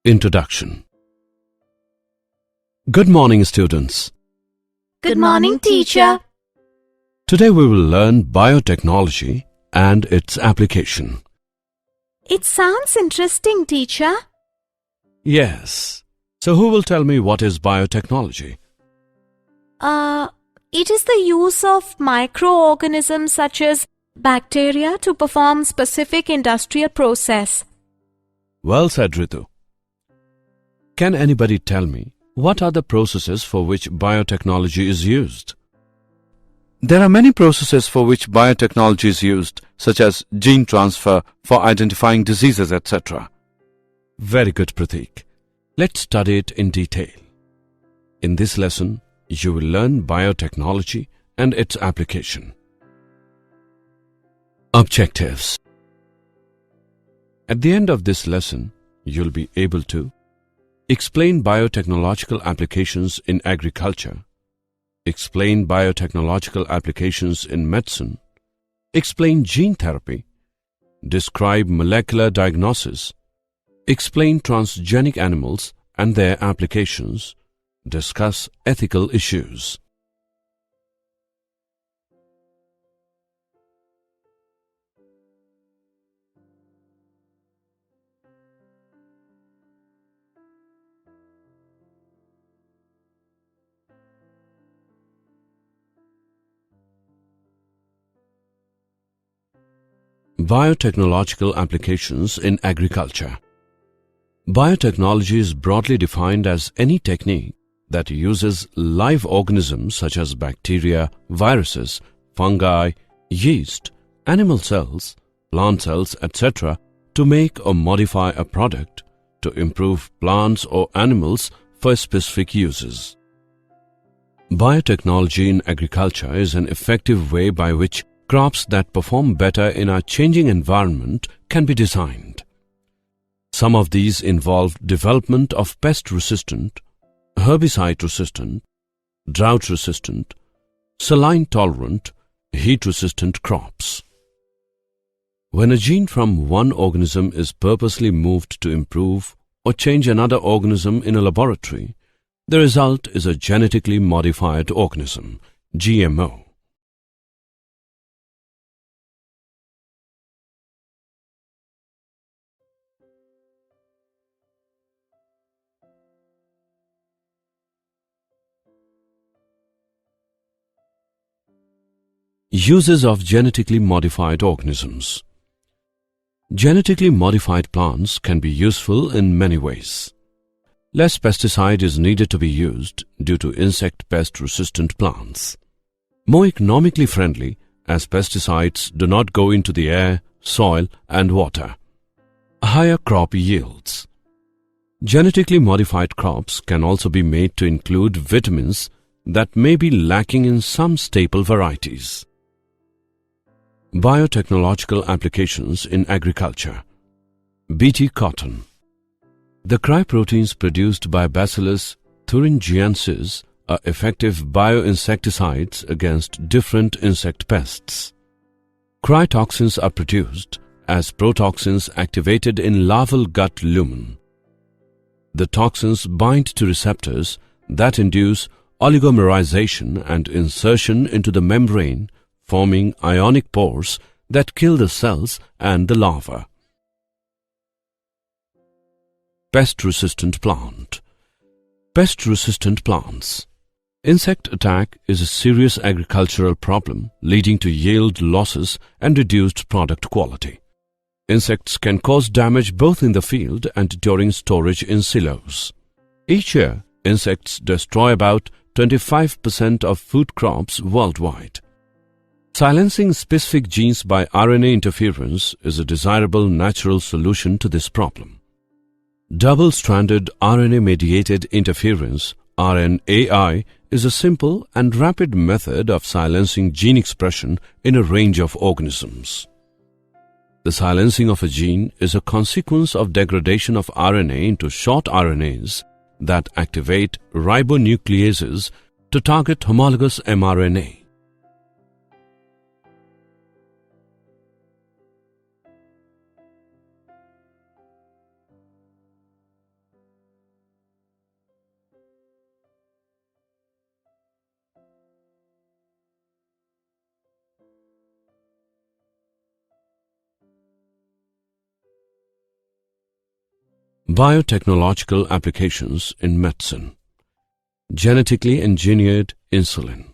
Introduction. Good morning, students. Good morning, teacher. Today we will learn biotechnology and its application. It sounds interesting, teacher. Yes. So who will tell me what is biotechnology? It is the use of microorganisms such as bacteria to perform specific industrial process. Well said, Ritu. Can anybody tell me what are the processes for which biotechnology is used? There are many processes for which biotechnology is used, such as gene transfer for identifying diseases, etc. Very good, Pratik. Let's study it in detail. In this lesson, you will learn biotechnology and its application. Objectives. At the end of this lesson, you'll be able to explain biotechnological applications in agriculture, explain biotechnological applications in medicine, explain gene therapy, describe molecular diagnosis, explain transgenic animals and their applications, discuss ethical issues. Biotechnological applications in agriculture. Biotechnology is broadly defined as any technique that uses live organisms such as bacteria, viruses, fungi, yeast, animal cells, plant cells, etc. to make or modify a product to improve plants or animals for specific uses. Biotechnology in agriculture is an effective way by which crops that perform better in our changing environment can be designed. Some of these involve development of pest-resistant, herbicide-resistant, drought-resistant, saline-tolerant, heat-resistant crops. When a gene from one organism is purposely moved to improve or change another organism in a laboratory, the result is a genetically modified organism, GMO. Uses of genetically modified organisms. Genetically modified plants can be useful in many ways. Less pesticide is needed to be used due to insect pest-resistant plants. More economically friendly as pesticides do not go into the air, soil and water. Higher crop yields. Genetically modified crops can also be made to include vitamins that may be lacking in some staple varieties. Biotechnological applications in agriculture. Bt cotton. The cryoproteins produced by Bacillus thuringiensis are effective bioinsecticides against different insect pests. Cryotoxins are produced as protoxins activated in larval gut lumen. The toxins bind to receptors that induce oligomerization and insertion into the membrane, forming ionic pores that kill the cells and the larva. Pest-resistant plant. Pest-resistant plants. Insect attack is a serious agricultural problem leading to yield losses and reduced product quality. Insects can cause damage both in the field and during storage in silos. Each year, insects destroy about 25% of food crops worldwide. Silencing specific genes by RNA interference is a desirable natural solution to this problem. Double-stranded RNA-mediated interference, RNAi, is a simple and rapid method of silencing gene expression in a range of organisms. The silencing of a gene is a consequence of degradation of RNA into short RNAs that activate ribonucleases to target homologous mRNA. Biotechnological applications in medicine. Genetically engineered insulin.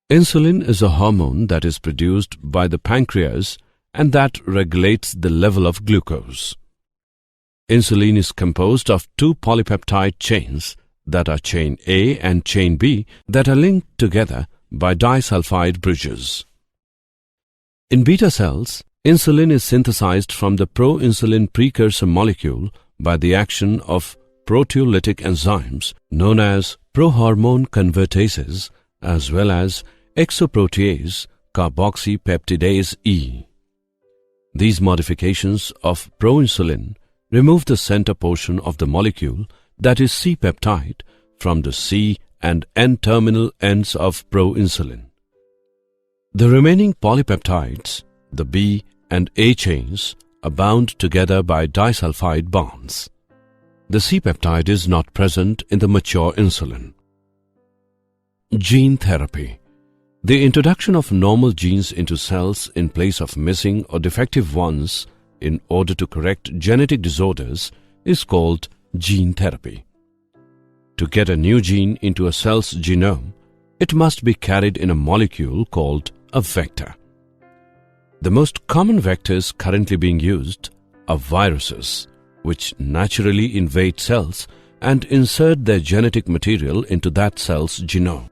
Insulin is a hormone that is produced by the pancreas and that regulates the level of glucose. Insulin is composed of two polypeptide chains that are chain A and chain B that are linked together by disulfide bridges. In beta cells, insulin is synthesized from the proinsulin precursor molecule by the action of proteolytic enzymes known as prohormone convertases as well as exoprotease carboxypeptidase E. These modifications of proinsulin remove the center portion of the molecule, that is C-peptide, from the C and N-terminal ends of proinsulin. The remaining polypeptides, the B and A chains, are bound together by disulfide bonds. The C-peptide is not present in the mature insulin. Gene therapy. The introduction of normal genes into cells in place of missing or defective ones in order to correct genetic disorders is called gene therapy. To get a new gene into a cell's genome, it must be carried in a molecule called a vector. The most common vectors currently being used are viruses, which naturally invade cells and insert their genetic material into that cell's genome.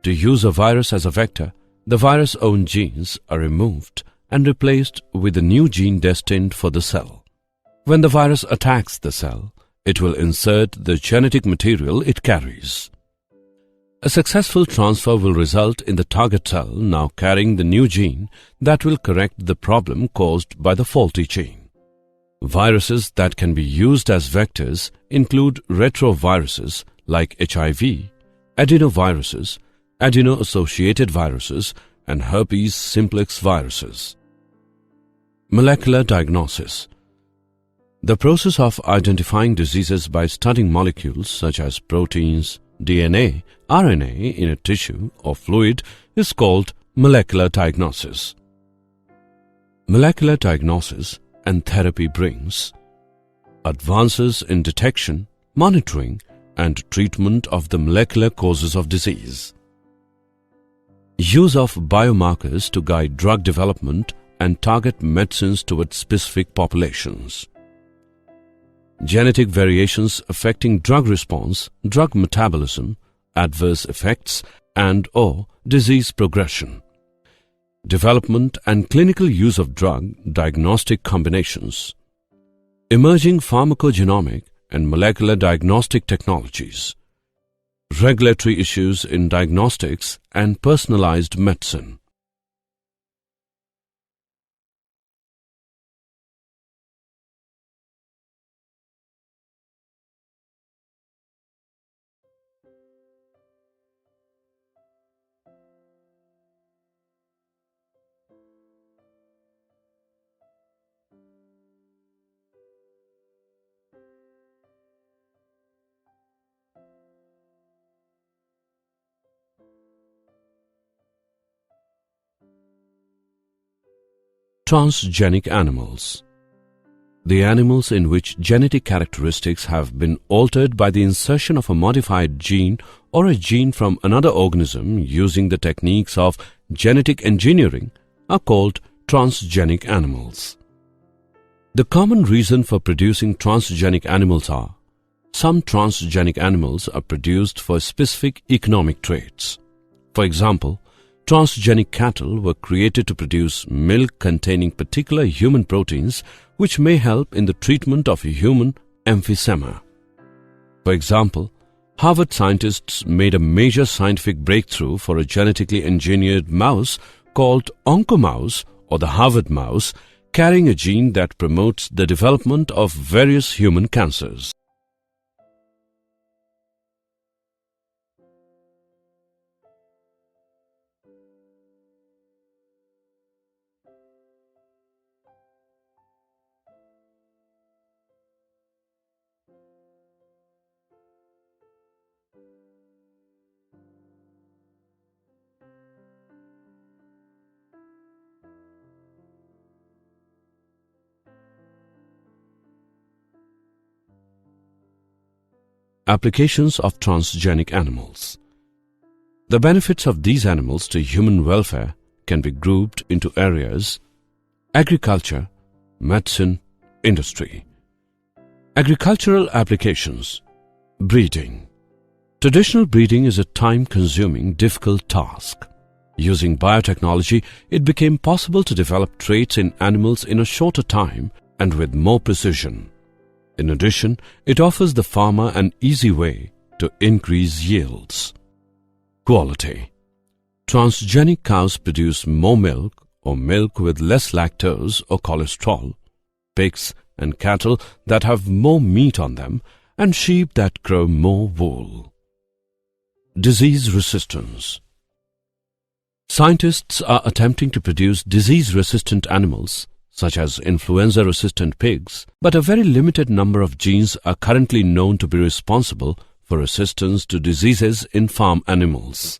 To use a virus as a vector, the virus' own genes are removed and replaced with a new gene destined for the cell. When the virus attacks the cell, it will insert the genetic material it carries. A successful transfer will result in the target cell now carrying the new gene that will correct the problem caused by the faulty gene. Viruses that can be used as vectors include retroviruses like HIV, adenoviruses, adeno-associated viruses, and herpes simplex viruses. Molecular diagnosis. The process of identifying diseases by studying molecules such as proteins, DNA, RNA in a tissue or fluid is called molecular diagnosis. Molecular diagnosis and therapy brings advances in detection, monitoring, and treatment of the molecular causes of disease. Use of biomarkers to guide drug development and target medicines towards specific populations. Genetic variations affecting drug response, drug metabolism, adverse effects, and/or disease progression. Development and clinical use of drug diagnostic combinations. Emerging pharmacogenomic and molecular diagnostic technologies. Regulatory issues in diagnostics and personalized medicine. Transgenic animals. The animals in which genetic characteristics have been altered by the insertion of a modified gene or a gene from another organism using the techniques of genetic engineering are called transgenic animals. The common reason for producing transgenic animals are: some transgenic animals are produced for specific economic traits. For example, transgenic cattle were created to produce milk containing particular human proteins which may help in the treatment of human emphysema. For example, Harvard scientists made a major scientific breakthrough for a genetically engineered mouse called oncomouse or the Harvard mouse, carrying a gene that promotes the development of various human cancers. Applications of transgenic animals. The benefits of these animals to human welfare can be grouped into areas: agriculture, medicine, industry. Agricultural applications. Breeding. Traditional breeding is a time-consuming, difficult task. Using biotechnology, it became possible to develop traits in animals in a shorter time and with more precision. In addition, it offers the farmer an easy way to increase yields. Quality. Transgenic cows produce more milk or milk with less lactose or cholesterol, pigs and cattle that have more meat on them, and sheep that grow more wool. Disease resistance. Scientists are attempting to produce disease-resistant animals, such as influenza-resistant pigs, but a very limited number of genes are currently known to be responsible for resistance to diseases in farm animals.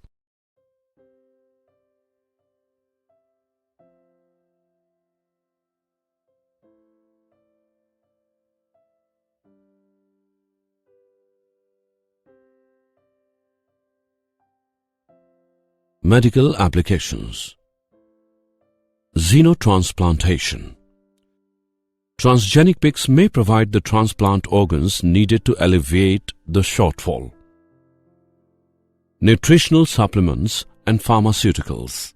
Medical applications. Xenotransplantation. Transgenic pigs may provide the transplant organs needed to alleviate the shortfall. Nutritional supplements and pharmaceuticals.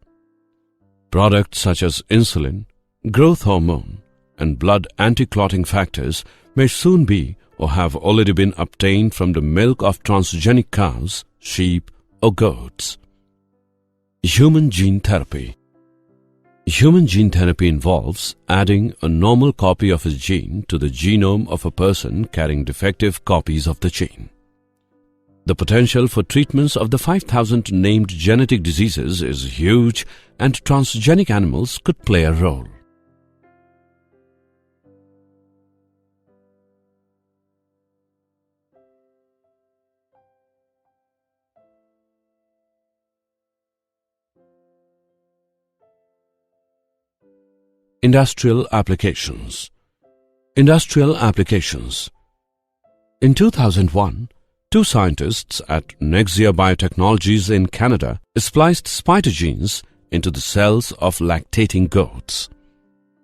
Products such as insulin, growth hormone, and blood anti-clotting factors may soon be or have already been obtained from the milk of transgenic cows, sheep, or goats. Human gene therapy. Human gene therapy involves adding a normal copy of a gene to the genome of a person carrying defective copies of the gene. The potential for treatments of the 5,000 named genetic diseases is huge, and transgenic animals could play a role. Industrial applications. Industrial applications. In 2001, two scientists at Nexia Biotechnologies in Canada spliced spider genes into the cells of lactating goats.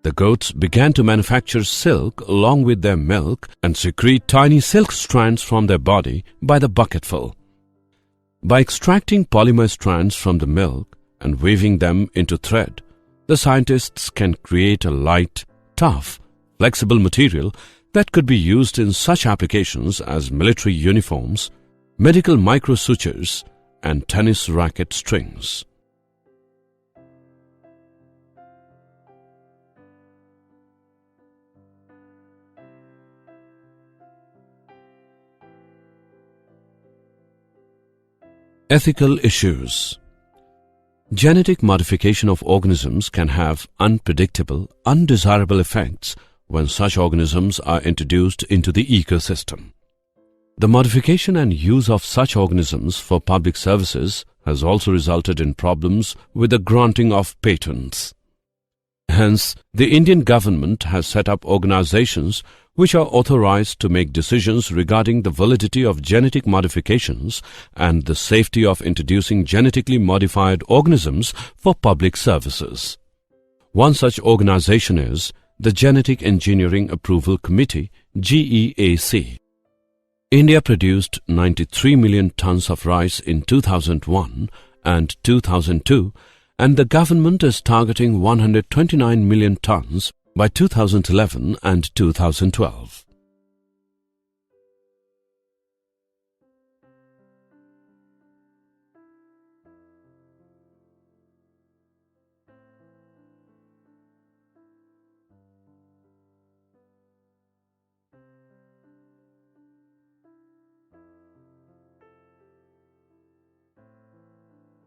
The goats began to manufacture silk along with their milk and secrete tiny silk strands from their body by the bucketful. By extracting polymer strands from the milk and weaving them into thread, the scientists can create a light, tough, flexible material that could be used in such applications as military uniforms, medical microsutures, and tennis racket strings. Ethical issues. Genetic modification of organisms can have unpredictable, undesirable effects when such organisms are introduced into the ecosystem. The modification and use of such organisms for public services has also resulted in problems with the granting of patents. Hence, the Indian government has set up organizations which are authorized to make decisions regarding the validity of genetic modifications and the safety of introducing genetically modified organisms for public services. One such organization is the Genetic Engineering Approval Committee, GEAC. India produced 93 million tons of rice in 2001 and 2002, and the government is targeting 129 million tons by 2011 and 2012.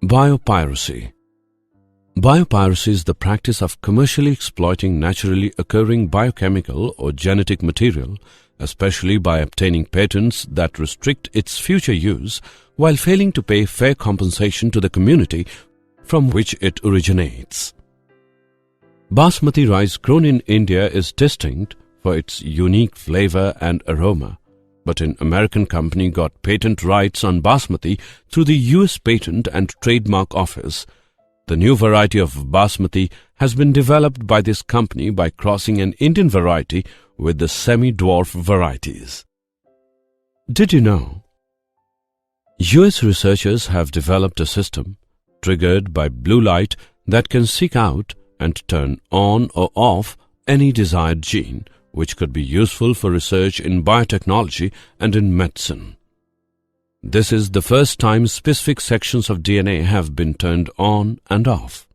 Biopiracy. Biopiracy is the practice of commercially exploiting naturally occurring biochemical or genetic material, especially by obtaining patents that restrict its future use while failing to pay fair compensation to the community from which it originates. Basmati rice grown in India is distinct for its unique flavor and aroma, but an American company got patent rights on Basmati through the US Patent and Trademark Office. The new variety of Basmati has been developed by this company by crossing an Indian variety with the semi-dwarf varieties. Did you know? US researchers have developed a system triggered by blue light that can seek out and turn on or off any desired gene, which could be useful for research in biotechnology and in medicine. This is the first time specific sections of DNA have been turned on and off.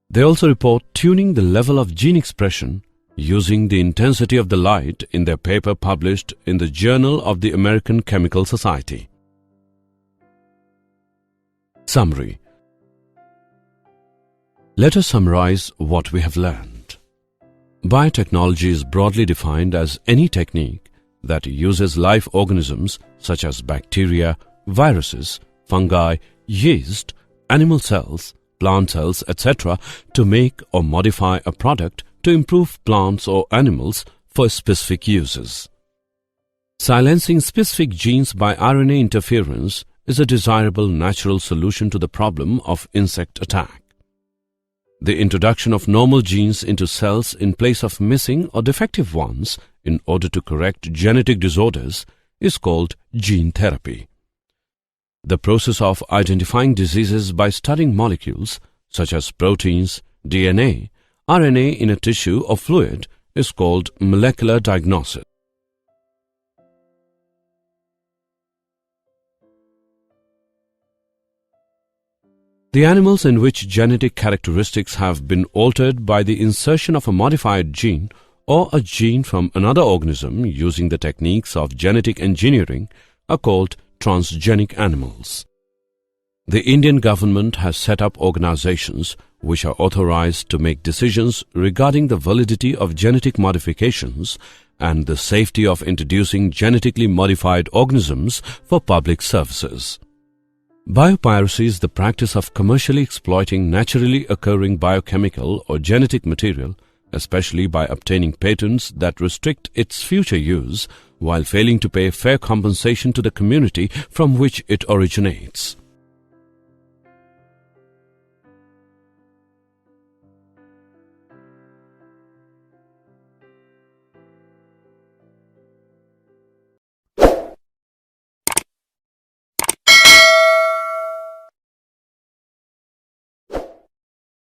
They also report tuning the level of gene expression using the intensity of the light in their paper published in the Journal of the American Chemical Society. Summary. Let us summarize what we have learned. Biotechnology is broadly defined as any technique that uses live organisms such as bacteria, viruses, fungi, yeast, animal cells, plant cells, etc. to make or modify a product to improve plants or animals for specific uses. Silencing specific genes by RNA interference is a desirable natural solution to the problem of insect attack. The introduction of normal genes into cells in place of missing or defective ones in order to correct genetic disorders is called gene therapy. The process of identifying diseases by studying molecules such as proteins, DNA, RNA in a tissue or fluid is called molecular diagnosis. The animals in which genetic characteristics have been altered by the insertion of a modified gene or a gene from another organism using the techniques of genetic engineering are called transgenic animals. The Indian government has set up organizations which are authorized to make decisions regarding the validity of genetic modifications and the safety of introducing genetically modified organisms for public services. Biopiracy is the practice of commercially exploiting naturally occurring biochemical or genetic material, especially by obtaining patents that restrict its future use while failing to pay fair compensation to the community from which it originates.